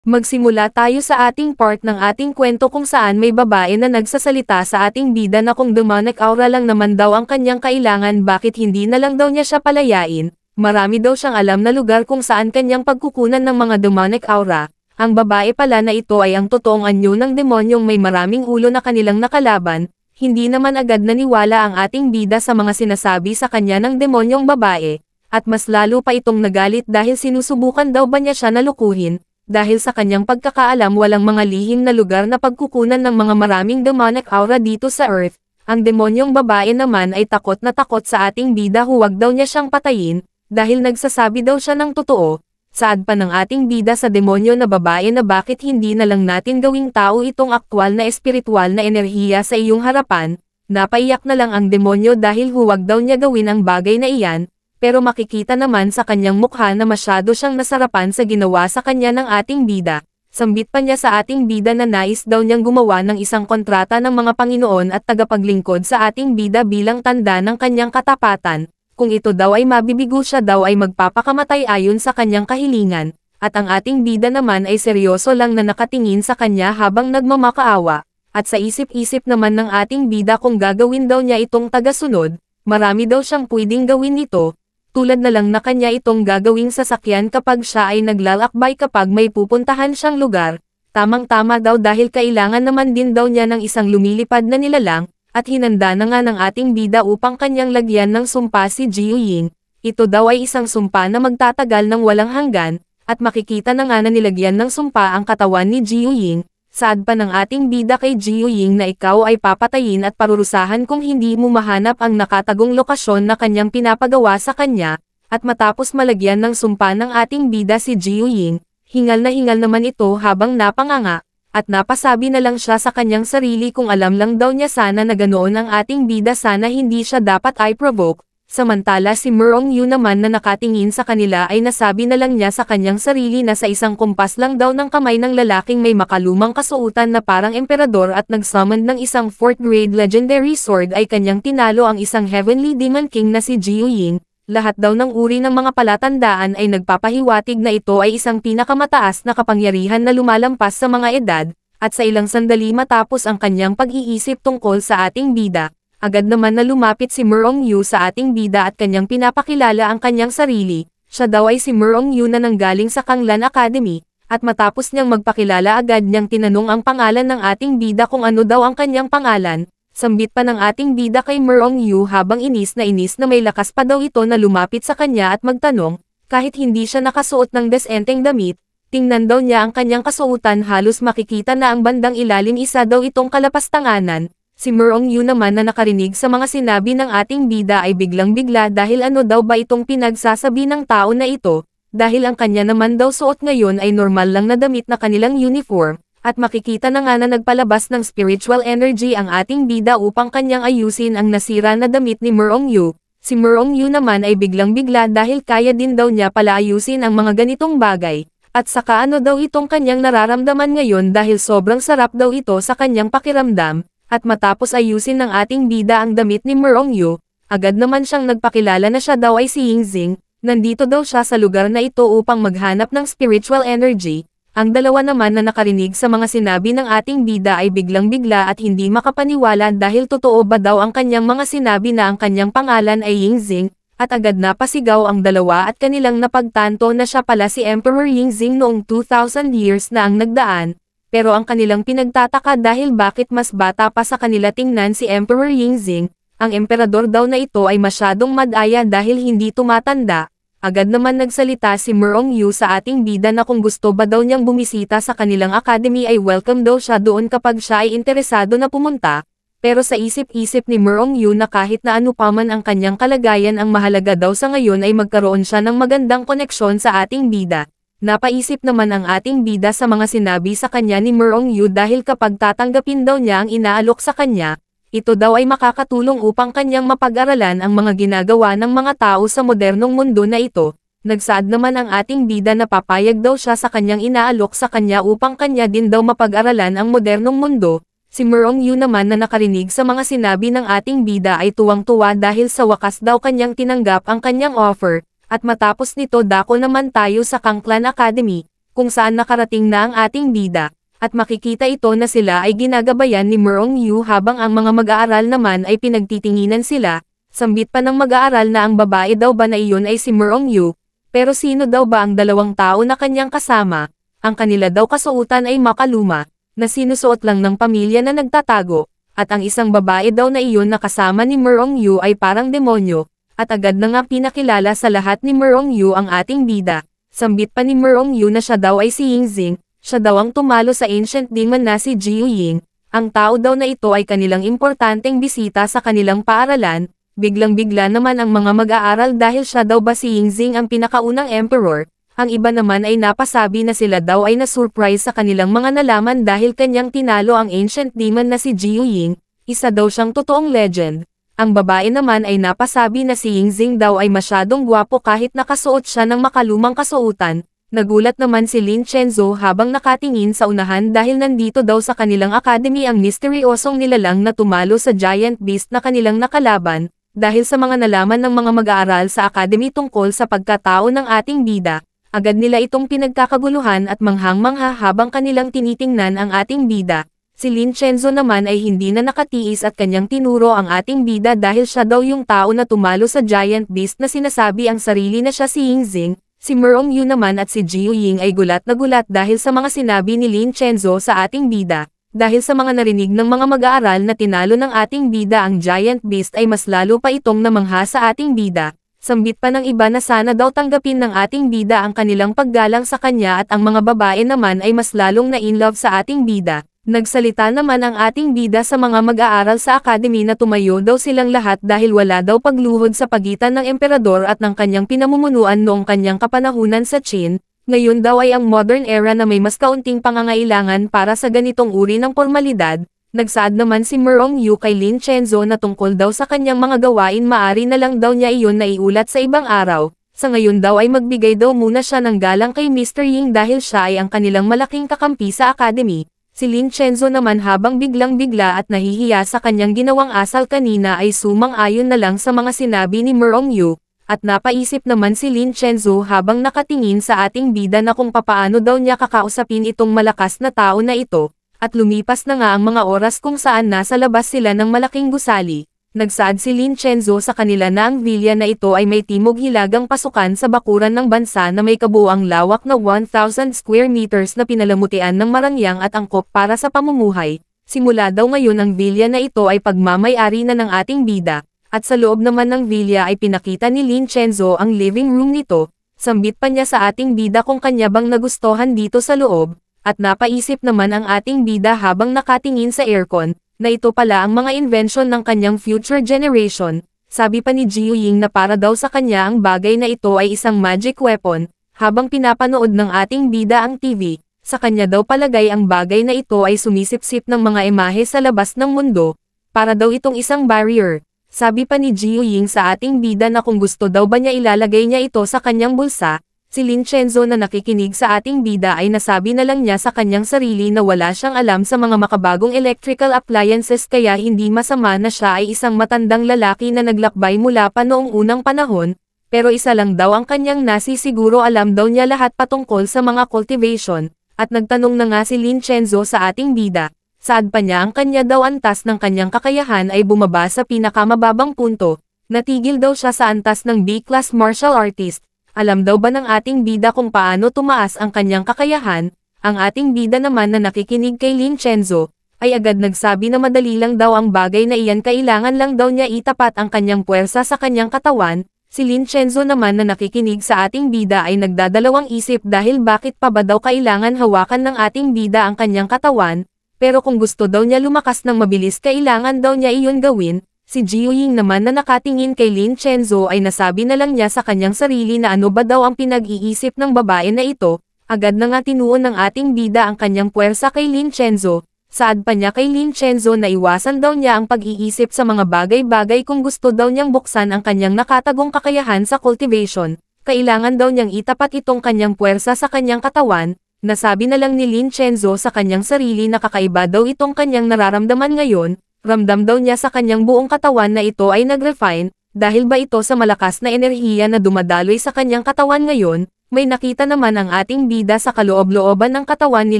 Magsimula tayo sa ating part ng ating kwento kung saan may babae na nagsasalita sa ating bida na kung demonic aura lang naman daw ang kanyang kailangan, bakit hindi na lang daw niya siya palayain. Marami daw siyang alam na lugar kung saan kanyang pagkukunan ng mga demonic aura. Ang babae pala na ito ay ang totoong anyo ng demonyong may maraming ulo na kanilang nakalaban. Hindi naman agad naniwala ang ating bida sa mga sinasabi sa kanya ng demonyong babae, at mas lalo pa itong nagalit dahil sinusubukan daw ba niya siya na lukuhin. Dahil sa kanyang pagkakaalam walang mga lihim na lugar na pagkukunan ng mga maraming demonic aura dito sa Earth. Ang demonyong babae naman ay takot na takot sa ating bida, huwag daw niya siyang patayin, dahil nagsasabi daw siya ng totoo. Saad pa ng ating bida sa demonyo na babae na bakit hindi na lang natin gawing tao itong aktwal na espiritual na enerhiya sa iyong harapan. Napaiyak na lang ang demonyo dahil huwag daw niya gawin ang bagay na iyan. Pero makikita naman sa kanyang mukha na masyado siyang nasarapan sa ginawa sa kanya ng ating bida. Sambit pa niya sa ating bida na nais daw niyang gumawa ng isang kontrata ng mga Panginoon at tagapaglingkod sa ating bida bilang tanda ng kanyang katapatan. Kung ito daw ay mabibigo siya daw ay magpapakamatay ayon sa kanyang kahilingan. At ang ating bida naman ay seryoso lang na nakatingin sa kanya habang nagmamakaawa. At sa isip-isip naman ng ating bida kung gagawin daw niya itong tagasunod, marami daw siyang pwedeng gawin nito. Tulad na lang na kanya itong gagawing sasakyan kapag siya ay naglalakbay kapag may pupuntahan siyang lugar. Tamang-tama daw dahil kailangan naman din daw niya ng isang lumilipad na nilalang, at hinanda na nga ng ating bida upang kanyang lagyan ng sumpa si Jiu Ying. Ito daw ay isang sumpa na magtatagal ng walang hanggan, at makikita na nga na nilagyan ng sumpa ang katawan ni Jiu Ying. Saad pa ng ating bida kay Jiu Ying na ikaw ay papatayin at parurusahan kung hindi mo mahanap ang nakatagong lokasyon na kanyang pinapagawa sa kanya, at matapos malagyan ng sumpa ng ating bida si Jiu Ying, hingal na hingal naman ito habang napanganga, at napasabi na lang siya sa kanyang sarili kung alam lang daw niya sana na ganoon ang ating bida sana hindi siya dapat ay provoke. Samantala si Merong Yu naman na nakatingin sa kanila ay nasabi na lang niya sa kanyang sarili na sa isang kumpas lang daw ng kamay ng lalaking may makalumang kasuotan na parang emperador at nag-summon ng isang 4th grade legendary sword ay kanyang tinalo ang isang heavenly demon king na si Jiu Ying. Lahat daw ng uri ng mga palatandaan ay nagpapahiwatig na ito ay isang pinakamataas na kapangyarihan na lumalampas sa mga edad, at sa ilang sandali matapos ang kanyang pag-iisip tungkol sa ating bida, agad naman na lumapit si Merong Yu sa ating bida at kanyang pinapakilala ang kanyang sarili. Siya daw ay si Merong Yu na nanggaling sa Kanglan Academy, at matapos niyang magpakilala agad niyang tinanong ang pangalan ng ating bida kung ano daw ang kanyang pangalan. Sambit pa ng ating bida kay Merong Yu habang inis na may lakas pa daw ito na lumapit sa kanya at magtanong, kahit hindi siya nakasuot ng desenteng damit, tingnan daw niya ang kanyang kasuotan halos makikita na ang bandang ilalim isa daw itong kalapastanganan. Si Merong Yu naman na nakarinig sa mga sinabi ng ating bida ay biglang-bigla dahil ano daw ba itong pinagsasabi ng tao na ito, dahil ang kanya naman daw suot ngayon ay normal lang na damit na kanilang uniform, at makikita na nga na nagpalabas ng spiritual energy ang ating bida upang kanyang ayusin ang nasira na damit ni Merong Yu. Si Merong Yu naman ay biglang-bigla dahil kaya din daw niya pala ayusin ang mga ganitong bagay, at saka ano daw itong kanyang nararamdaman ngayon dahil sobrang sarap daw ito sa kanyang pakiramdam. At matapos ayusin ng ating bida ang damit ni Merong Yu, agad naman siyang nagpakilala na siya daw ay si Yingxing. Nandito daw siya sa lugar na ito upang maghanap ng spiritual energy. Ang dalawa naman na nakarinig sa mga sinabi ng ating bida ay biglang-bigla at hindi makapaniwala dahil totoo ba daw ang kanyang mga sinabi na ang kanyang pangalan ay Yingxing, at agad napasigaw ang dalawa at kanilang napagtanto na siya pala si Emperor Yingxing noong 2,000 years na ang nagdaan. Pero ang kanilang pinagtataka dahil bakit mas bata pa sa kanila tingnan si Emperor Yingxing, ang emperador daw na ito ay masyadong madaya dahil hindi tumatanda. Agad naman nagsalita si Merong Yu sa ating bida na kung gusto ba daw niyang bumisita sa kanilang academy ay welcome daw siya doon kapag siya ay interesado na pumunta. Pero sa isip-isip ni Merong Yu na kahit na ano pa man ang kanyang kalagayan ang mahalaga daw sa ngayon ay magkaroon siya ng magandang koneksyon sa ating bida. Napaisip naman ang ating bida sa mga sinabi sa kanya ni Merong Yu dahil kapag tatanggapin daw niya ang inaalok sa kanya, ito daw ay makakatulong upang kanyang mapag-aralan ang mga ginagawa ng mga tao sa modernong mundo na ito. Nagsaad naman ang ating bida na papayag daw siya sa kanyang inaalok sa kanya upang kanya din daw mapag-aralan ang modernong mundo. Si Merong Yu naman na nakarinig sa mga sinabi ng ating bida ay tuwang-tuwa dahil sa wakas daw kanyang tinanggap ang kanyang offer. At matapos nito dako naman tayo sa Kanglan Academy. kung saan nakarating na ang ating bida, at makikita ito na sila ay ginagabayan ni Merong Yu habang ang mga mag-aaral naman ay pinagtitinginan sila. Sambit pa ng mag-aaral na ang babae daw ba na iyon ay si Merong Yu, pero sino daw ba ang dalawang tao na kanyang kasama? Ang kanila daw kasuotan ay makaluma, na sinusuot lang ng pamilya na nagtatago, at ang isang babae daw na iyon na kasama ni Merong Yu ay parang demonyo, at agad na nga pinakilala sa lahat ni Merong Yu ang ating bida. Sambit pa ni Merong Yu na siya daw ay si Yingxing, siya daw ang tumalo sa ancient demon na si Jiu Ying. Ang tao daw na ito ay kanilang importanteng bisita sa kanilang paaralan. Biglang-bigla naman ang mga mag-aaral dahil siya daw ba si Yingxing ang pinakaunang emperor. Ang iba naman ay napasabi na sila daw ay na-surprise sa kanilang mga nalaman dahil kanyang tinalo ang ancient demon na si Jiu Ying. Isa daw siyang totoong legend. Ang babae naman ay napasabi na si Yingxing daw ay masyadong gwapo kahit nakasuot siya ng makalumang kasuotan. Nagulat naman si Lin Chenzo habang nakatingin sa unahan dahil nandito daw sa kanilang academy ang misteryosong nilalang na tumalo sa giant beast na kanilang nakalaban. Dahil sa mga nalaman ng mga mag-aaral sa academy tungkol sa pagkatao ng ating bida, agad nila itong pinagkakaguluhan at manghang-mangha habang kanilang tinitingnan ang ating bida. Si Lin Chenzo naman ay hindi na nakatiis at kanyang tinuro ang ating bida dahil siya daw yung tao na tumalo sa giant beast na sinasabi ang sarili na siya si Yingxing. Si Merong Yu naman at si Jiu Ying ay gulat na gulat dahil sa mga sinabi ni Lin Chenzo sa ating bida. Dahil sa mga narinig ng mga mag-aaral na tinalo ng ating bida ang giant beast ay mas lalo pa itong namangha sa ating bida. Sambit pa ng iba na sana daw tanggapin ng ating bida ang kanilang paggalang sa kanya at ang mga babae naman ay mas lalong na-inlove sa ating bida. Nagsalita naman ang ating bida sa mga mag-aaral sa academy na tumayo daw silang lahat dahil wala daw pagluhod sa pagitan ng emperador at ng kanyang pinamumunuan noong kanyang kapanahunan sa Qin. Ngayon daw ay ang modern era na may mas kaunting pangangailangan para sa ganitong uri ng formalidad. Nagsaad naman si Merong Yu kay Lin Chenzo na tungkol daw sa kanyang mga gawain maari na lang daw niya iyon na iulat sa ibang araw. Sa ngayon daw ay magbigay daw muna siya ng galang kay Mr. Ying dahil siya ay ang kanilang malaking kakampi sa academy. Si Lin Chenzo naman habang biglang-bigla at nahihiya sa kanyang ginawang asal kanina ay sumang-ayon na lang sa mga sinabi ni Merong Yu, at napaisip naman si Lin Chenzo habang nakatingin sa ating bida na kung papaano daw niya kakausapin itong malakas na tao na ito, at lumipas na nga ang mga oras kung saan nasa labas sila ng malaking gusali. Nagsaad si Lin Chenzo sa kanila na ang villa na ito ay may timog-hilagang pasukan sa bakuran ng bansa na may kabuuang lawak na 1,000 square meters na pinalamutian ng marangyang at angkop para sa pamumuhay. Simula daw ngayon ang villa na ito ay pagmamay-ari na ng ating bida, at sa loob naman ng villa ay pinakita ni Lin Chenzo ang living room nito. Sambit pa niya sa ating bida kung kanya bang nagustuhan dito sa loob, at napaisip naman ang ating bida habang nakatingin sa aircon, na ito pala ang mga invention ng kanyang future generation. Sabi pa ni Jiu Ying na para daw sa kanya ang bagay na ito ay isang magic weapon, habang pinapanood ng ating bida ang TV. Sa kanya daw palagay ang bagay na ito ay sumisipsip ng mga imahe sa labas ng mundo, para daw itong isang barrier. Sabi pa ni Jiu Ying sa ating bida na kung gusto daw ba niya ilalagay niya ito sa kanyang bulsa. Si Lin Chenzo na nakikinig sa ating bida ay nasabi na lang niya sa kanyang sarili na wala siyang alam sa mga makabagong electrical appliances kaya hindi masama na siya ay isang matandang lalaki na naglakbay mula pa noong unang panahon, pero isa lang daw ang kanyang nasisiguro alam daw niya lahat patungkol sa mga cultivation, at nagtanong na nga si Lin Chenzo sa ating bida, saad pa niya ang kanya daw antas ng kanyang kakayahan ay bumaba sa pinakamababang punto, natigil daw siya sa antas ng B-class martial artist. Alam daw ba ng ating bida kung paano tumaas ang kanyang kakayahan? Ang ating bida naman na nakikinig kay Lin Chenzo, ay agad nagsabi na madali lang daw ang bagay na iyan kailangan lang daw niya itapat ang kanyang puwersa sa kanyang katawan. Si Lin Chenzo naman na nakikinig sa ating bida ay nagdadalawang isip dahil bakit pa ba daw kailangan hawakan ng ating bida ang kanyang katawan, pero kung gusto daw niya lumakas ng mabilis kailangan daw niya iyon gawin. Si Jiu Ying naman na nakatingin kay Lin Chenzo ay nasabi na lang niya sa kanyang sarili na ano ba daw ang pinag-iisip ng babae na ito, agad na nga tinuon ng ating bida ang kanyang puwersa kay Lin Chenzo. Saad pa niya kay Lin Chenzo na iwasan daw niya ang pag-iisip sa mga bagay-bagay kung gusto daw niyang buksan ang kanyang nakatagong kakayahan sa cultivation. Kailangan daw niyang itapat itong kanyang puwersa sa kanyang katawan. Nasabi na lang ni Lin Chenzo sa kanyang sarili na kakaiba daw itong kanyang nararamdaman ngayon. Ramdam daw niya sa kanyang buong katawan na ito ay nag-refine, dahil ba ito sa malakas na enerhiya na dumadaloy sa kanyang katawan ngayon, May nakita naman ang ating bida sa kaloob-looban ng katawan ni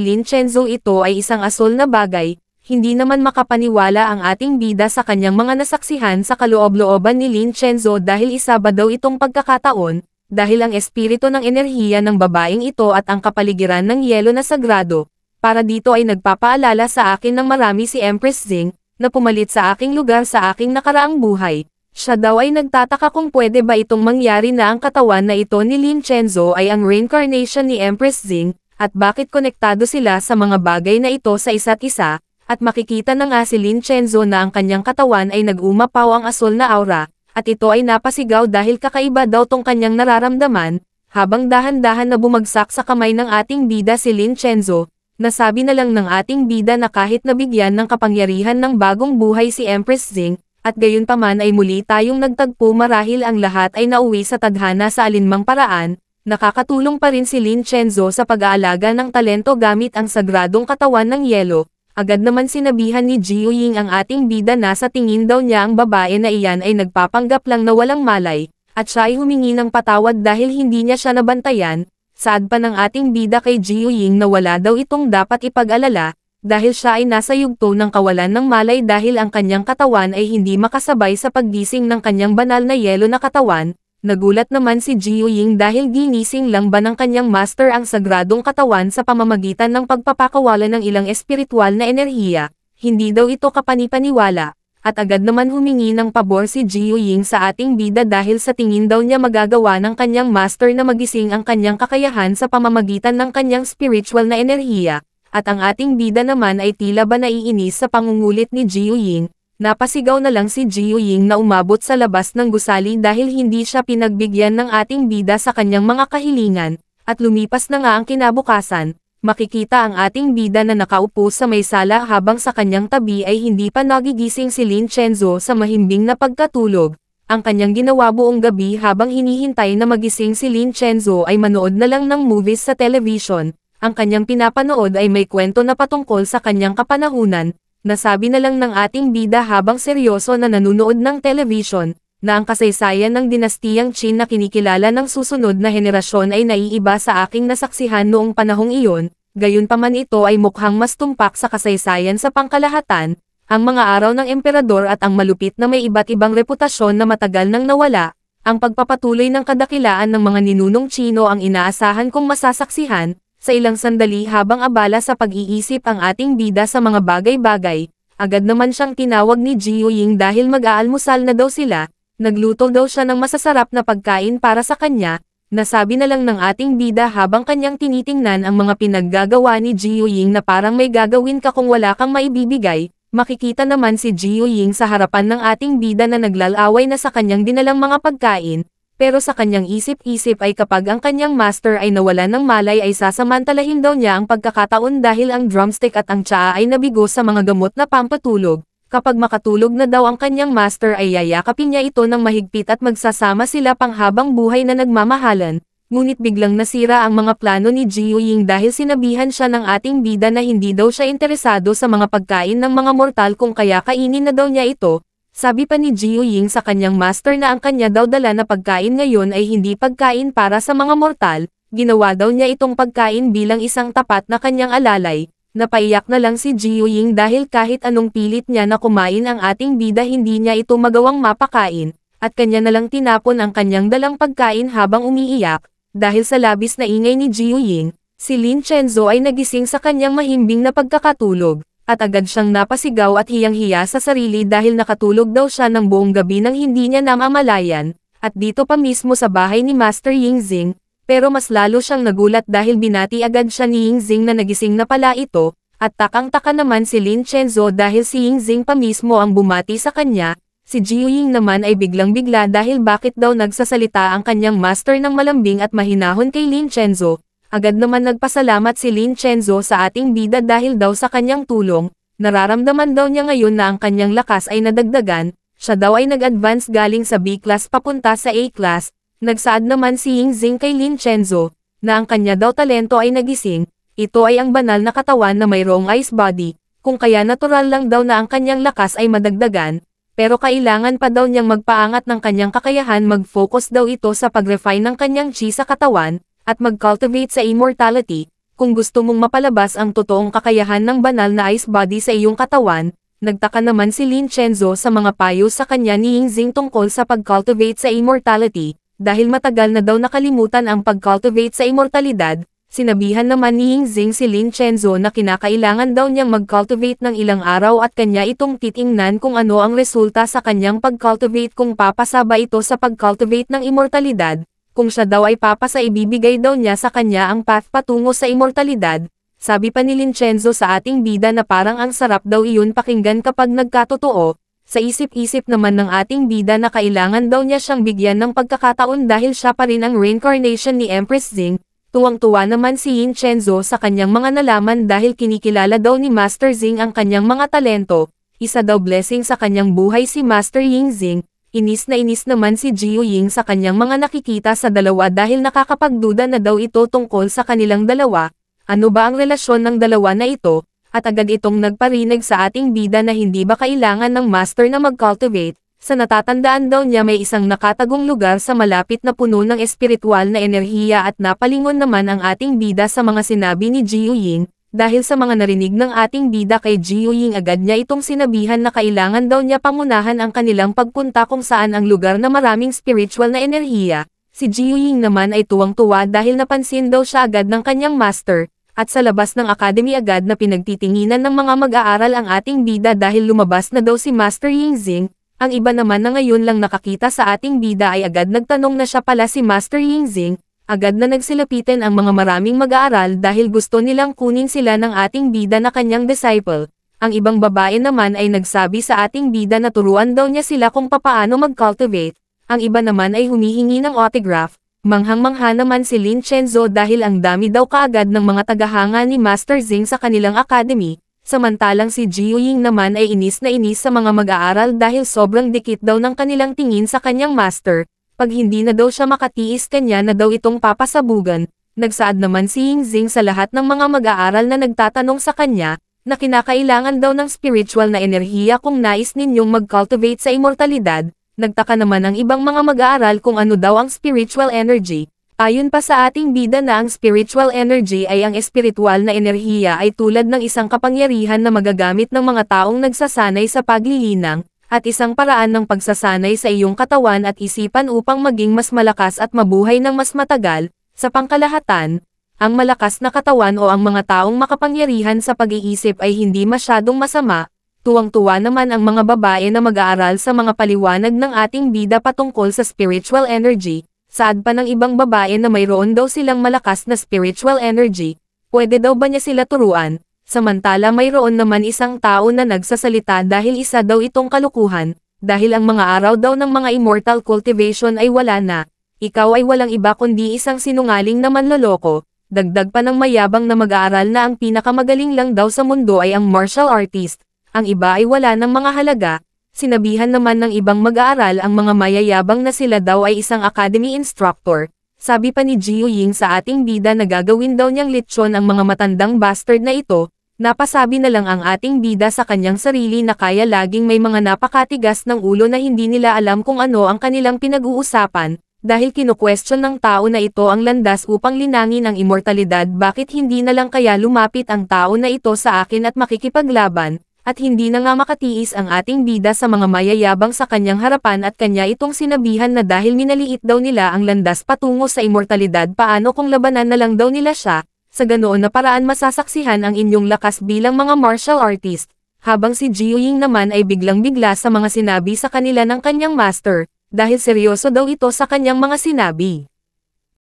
Lin Chenzo. Ito ay isang asol na bagay, hindi naman makapaniwala ang ating bida sa kanyang mga nasaksihan sa kaloob-looban ni Lin Chenzo dahil isa ba daw itong pagkakataon, dahil ang espiritu ng enerhiya ng babaeng ito at ang kapaligiran ng yelo na sagrado, para dito ay nagpapaalala sa akin ng marami si Empress Zing, na pumalit sa aking lugar sa aking nakaraang buhay. Siya daw ay nagtataka kung pwede ba itong mangyari na ang katawan na ito ni Lin Chenzo ay ang reincarnation ni Empress Zing, at bakit konektado sila sa mga bagay na ito sa isa't isa, at makikita na nga si Lin Chenzo na ang kanyang katawan ay nag-umapaw ang asol na aura, at ito ay napasigaw dahil kakaiba daw tong kanyang nararamdaman, habang dahan-dahan na bumagsak sa kamay ng ating bida si Lin Chenzo. Nasabi na lang ng ating bida na kahit nabigyan ng kapangyarihan ng bagong buhay si Empress Zing, at gayunpaman ay muli tayong nagtagpo marahil ang lahat ay nauwi sa tadhana sa alinmang paraan, nakakatulong pa rin si Lin Chenzo sa pag-aalaga ng talento gamit ang sagradong katawan ng yelo. Agad naman sinabihan ni Jiu Ying ang ating bida na sa tingin daw niya ang babae na iyan ay nagpapanggap lang na walang malay, at siya ay humingi ng patawad dahil hindi niya siya nabantayan. Saad pa ng ating bida kay Jiu Ying na wala daw itong dapat ipag-alala, dahil siya ay nasa yugto ng kawalan ng malay dahil ang kanyang katawan ay hindi makasabay sa paggising ng kanyang banal na yelo na katawan. Nagulat naman si Jiu Ying dahil ginising lang ba ng kanyang master ang sagradong katawan sa pamamagitan ng pagpapakawalan ng ilang espiritual na enerhiya. Hindi daw ito kapanipaniwala, at agad naman humingi ng pabor si Jiu Ying sa ating bida dahil sa tingin daw niya magagawa ng kanyang master na magising ang kanyang kakayahan sa pamamagitan ng kanyang spiritual na enerhiya. At ang ating bida naman ay tila ba naiinis sa pangungulit ni Jiu Ying. Napasigaw na lang si Jiu Ying na umabot sa labas ng gusali dahil hindi siya pinagbigyan ng ating bida sa kanyang mga kahilingan, at lumipas na nga ang kinabukasan. Makikita ang ating bida na nakaupo sa may sala habang sa kanyang tabi ay hindi pa nagigising si Lin Chenzo sa mahimbing na pagkatulog. Ang kanyang ginawa buong gabi habang hinihintay na magising si Lin Chenzo ay manood na lang ng movies sa television. Ang kanyang pinapanood ay may kwento na patungkol sa kanyang kapanahunan. Nasabi na lang ng ating bida habang seryoso na nanunood ng television, na ang kasaysayan ng dinastiyang Qin na kinikilala ng susunod na henerasyon ay naiiba sa aking nasaksihan noong panahong iyon, gayunpaman ito ay mukhang mas tumpak sa kasaysayan sa pangkalahatan, ang mga araw ng emperador at ang malupit na may iba't ibang reputasyon na matagal nang nawala, ang pagpapatuloy ng kadakilaan ng mga ninunong Chino ang inaasahan kong masasaksihan. Sa ilang sandali habang abala sa pag-iisip ang ating bida sa mga bagay-bagay, agad naman siyang tinawag ni Jiu Ying dahil mag-aalmusal na daw sila, nagluto daw siya ng masasarap na pagkain para sa kanya, nasabi na lang ng ating bida habang kanyang tinitingnan ang mga pinaggagawa ni Jiu Ying na parang may gagawin ka kung wala kang maibibigay. Makikita naman si Jiu Ying sa harapan ng ating bida na naglalaway na sa kanyang dinalang mga pagkain. Pero sa kanyang isip-isip ay kapag ang kanyang master ay nawalan ng malay ay sasamantalahin daw niya ang pagkakataon dahil ang drumstick at ang tsaa ay nabigo sa mga gamot na pampatulog. Kapag makatulog na daw ang kanyang master ay yayakapin niya ito ng mahigpit at magsasama sila panghabang buhay na nagmamahalan. Ngunit biglang nasira ang mga plano ni Jiu Ying dahil sinabihan siya ng ating bida na hindi daw siya interesado sa mga pagkain ng mga mortal kung kaya kainin na daw niya ito. Sabi pa ni Jiu Ying sa kanyang master na ang kanya daw dala na pagkain ngayon ay hindi pagkain para sa mga mortal, ginawa daw niya itong pagkain bilang isang tapat na kanyang alalay. Napaiyak na lang si Jiu Ying dahil kahit anong pilit niya na kumain ang ating bida hindi niya ito magawang mapakain, at kanya na lang tinapon ang kanyang dalang pagkain habang umiiyak. Dahil sa labis na ingay ni Jiu Ying, si Lin Chenzo ay nagising sa kanyang mahimbing na pagkakatulog. At agad siyang napasigaw at hiyang-hiya sa sarili dahil nakatulog daw siya ng buong gabi nang hindi niya namamalayan, at dito pa mismo sa bahay ni Master Yingxing, pero mas lalo siyang nagulat dahil binati agad siya ni Yingxing na nagising na pala ito, at takang-taka naman si Lin Chenzo dahil si Yingxing pa mismo ang bumati sa kanya. Si Jiu Ying naman ay biglang-bigla dahil bakit daw nagsasalita ang kanyang master ng malambing at mahinahon kay Lin Chenzo. Agad naman nagpasalamat si Lin Chenzo sa ating bida dahil daw sa kanyang tulong, nararamdaman daw niya ngayon na ang kanyang lakas ay nadagdagan, siya daw ay nag-advance galing sa B-class papunta sa A-class, nagsaad naman si Yingxing kay Lin Chenzo, na ang kanya daw talento ay nagising, ito ay ang banal na katawan na mayroong ice body, kung kaya natural lang daw na ang kanyang lakas ay madagdagan, pero kailangan pa daw niyang magpaangat ng kanyang kakayahan mag-focus daw ito sa pag-refine ng kanyang chi sa katawan. at mag-cultivate sa immortality. Kung gusto mong mapalabas ang totoong kakayahan ng banal na ice body sa iyong katawan, nagtaka naman si Lin Chenzo sa mga payo sa kanya ni Yingxing tungkol sa pag-cultivate sa immortality, dahil matagal na daw nakalimutan ang pag-cultivate sa immortalidad. Sinabihan naman ni Yingxing si Lin Chenzo na kinakailangan daw niyang mag-cultivate ng ilang araw at kanya itong titingnan kung ano ang resulta sa kanyang pag-cultivate kung papasa ba ito sa pag-cultivate ng immortalidad. Kung siya daw ay papasa ibibigay daw niya sa kanya ang path patungo sa immortalidad. Sabi pa ni Lin Chenzo sa ating bida na parang ang sarap daw iyon pakinggan kapag nagkatotoo. Sa isip-isip naman ng ating bida na kailangan daw niya siyang bigyan ng pagkakataon dahil siya pa rin ang reincarnation ni Empress Xing. Tuwang-tuwa naman si Yin Chenzo sa kanyang mga nalaman dahil kinikilala daw ni Master Xing ang kanyang mga talento. Isa daw blessing sa kanyang buhay si Master Yingxing. Inis naman si Jiu Ying sa kanyang mga nakikita sa dalawa dahil nakakapagduda na daw ito tungkol sa kanilang dalawa. Ano ba ang relasyon ng dalawa na ito? At agad itong nagparinig sa ating bida na hindi ba kailangan ng master na mag-cultivate. Sa natatandaan daw niya may isang nakatagong lugar sa malapit na puno ng espiritual na enerhiya at napalingon naman ang ating bida sa mga sinabi ni Jiu Ying. Dahil sa mga narinig ng ating bida kay Jiu Ying agad niya itong sinabihan na kailangan daw niya pangunahan ang kanilang pagpunta kung saan ang lugar na maraming spiritual na enerhiya. Si Jiu Ying naman ay tuwang-tuwa dahil napansin daw siya agad ng kanyang master. At sa labas ng academy agad na pinagtitinginan ng mga mag-aaral ang ating bida dahil lumabas na daw si Master Yingxing. Ang iba naman na ngayon lang nakakita sa ating bida ay agad nagtanong na siya pala si Master Yingxing. Agad na nagsilapitan ang mga maraming mag-aaral dahil gusto nilang kunin sila ng ating bida na kanyang disciple. Ang ibang babae naman ay nagsabi sa ating bida na turuan daw niya sila kung papaano mag-cultivate. Ang iba naman ay humihingi ng autograph. Manghang-mangha naman si Lin Chenzo dahil ang dami daw kaagad ng mga tagahanga ni Master Xing sa kanilang academy. Samantalang si Jiu Ying naman ay inis na inis sa mga mag-aaral dahil sobrang dikit daw ng kanilang tingin sa kanyang master. Pag hindi na daw siya makatiis kanya na daw itong papasabugan. Nagsaad naman si Yingxing sa lahat ng mga mag-aaral na nagtatanong sa kanya, na kinakailangan daw ng spiritual na enerhiya kung nais ninyong mag-cultivate sa immortalidad. Nagtaka naman ang ibang mga mag-aaral kung ano daw ang spiritual energy. Ayon pa sa ating bida na ang spiritual energy ay ang espiritual na enerhiya ay tulad ng isang kapangyarihan na magagamit ng mga taong nagsasanay sa paglilinang, at isang paraan ng pagsasanay sa iyong katawan at isipan upang maging mas malakas at mabuhay ng mas matagal. Sa pangkalahatan, ang malakas na katawan o ang mga taong makapangyarihan sa pag-iisip ay hindi masyadong masama. Tuwang-tuwa naman ang mga babae na mag-aaral sa mga paliwanag ng ating bida patungkol sa spiritual energy. Saad pa ng ibang babae na mayroon daw silang malakas na spiritual energy. Pwede daw ba niya sila turuan? Samantala mayroon naman isang tao na nagsasalita dahil isa daw itong kalukuhan. Dahil ang mga araw daw ng mga immortal cultivation ay wala na. Ikaw ay walang iba kundi isang sinungaling na manloloko. Dagdag pa ng mayabang na mag-aaral na ang pinakamagaling lang daw sa mundo ay ang martial artist. Ang iba ay wala ng mga halaga. Sinabihan naman ng ibang mag-aaral ang mga mayayabang na sila daw ay isang academy instructor. Sabi pa ni Jiu Ying sa ating bida na gagawin daw niyang lechon ang mga matandang bastard na ito. Napasabi na lang ang ating bida sa kanyang sarili na kaya laging may mga napakatigas ng ulo na hindi nila alam kung ano ang kanilang pinag-uusapan. Dahil kinu-question ng tao na ito ang landas upang linangin ang immortalidad, bakit hindi na lang kaya lumapit ang tao na ito sa akin at makikipaglaban? At hindi na nga makatiis ang ating bida sa mga mayayabang sa kanyang harapan at kanya itong sinabihan na dahil minaliit daw nila ang landas patungo sa immortalidad, paano kung labanan na lang daw nila siya? Sa ganoon na paraan masasaksihan ang inyong lakas bilang mga martial artist. Habang si Jiu Ying naman ay biglang-bigla sa mga sinabi sa kanila ng kanyang master, dahil seryoso daw ito sa kanyang mga sinabi.